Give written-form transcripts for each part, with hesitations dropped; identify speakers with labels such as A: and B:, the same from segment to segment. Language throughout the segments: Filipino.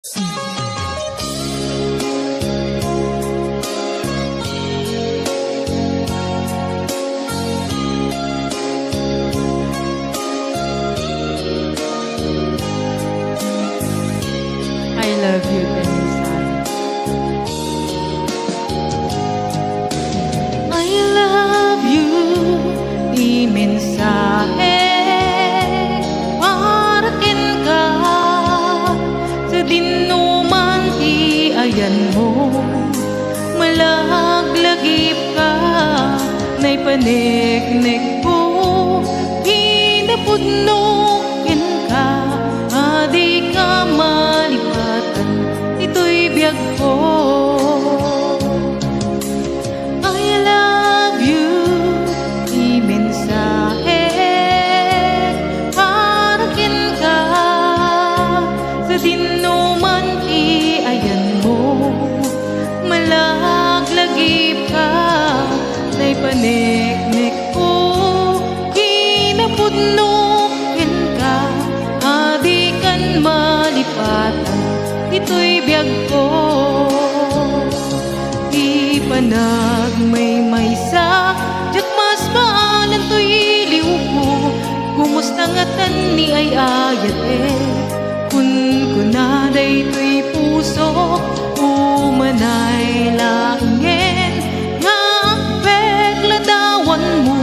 A: I love you, Denisa. I love you, di mensahe parakin ka sa dinuman ayan mo malaglagip ka na'y paniknik ko kinapudnokin ka adi ka malipatan ito'y biyag ko. I love you, di mensahe parakin ka sa dinuman ayan mo malaglagip ka na'y paniknik ko kinapudnokin ka adi kan malipatan ito'y biyag ko. Di panagmay sa diyak mas maalan to'y iliw ko kumusta nga tan ni ay ayat kun kunaday to'y puso umanay langin nga pegladawan mo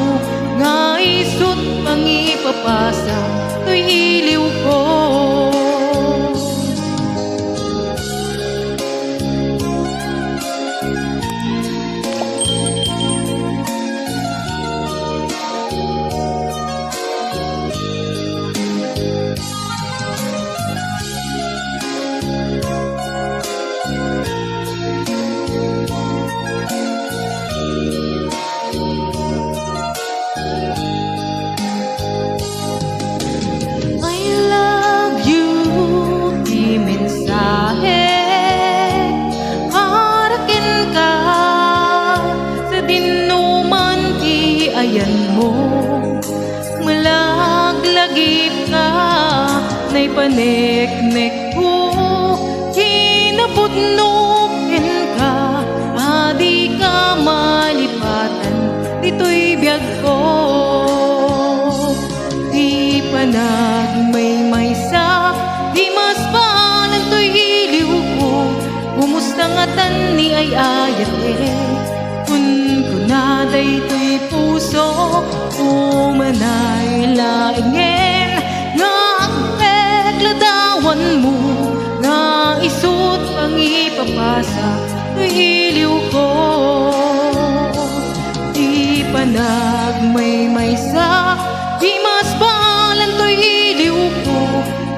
A: nga isut pangipapasa to'y iliw ko. Ayan mo malaglagip ka na'y paniknik ko kinapudnokin ka adi ka malipatan dito'y biyag ko. Di panagmay sa di mas paalan to'y iliw ko kumusta nga tan ni ay ayat kun kunaday to'y puso umanay laingin nga pegladawan mo nga isut pangipapasa to'y iliw ko. Di panagmay sa di mas paalan to'y iliw ko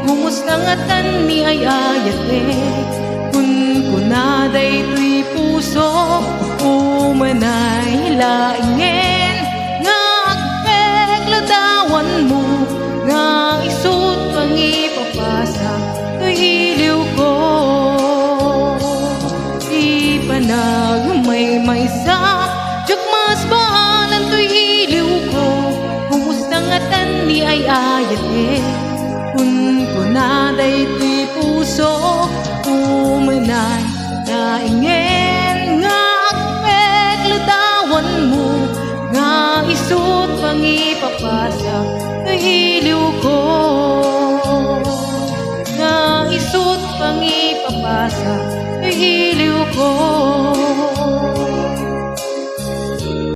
A: kumusta nga tan ni ay ayat kun kunaday to'y puso umanay laingin nga pegladawan mo nga isut pangipapasa to'y iliw ko. Di panagmay sa diyak mas paalan to'y iliw ko kumusta nga tan ni ay ayat kun kunaday to'y puso umanay laingin nga pegladawan mo nga isut pangipapasa to'y iliw ko nga isut pangipapasa to'y iliw ko.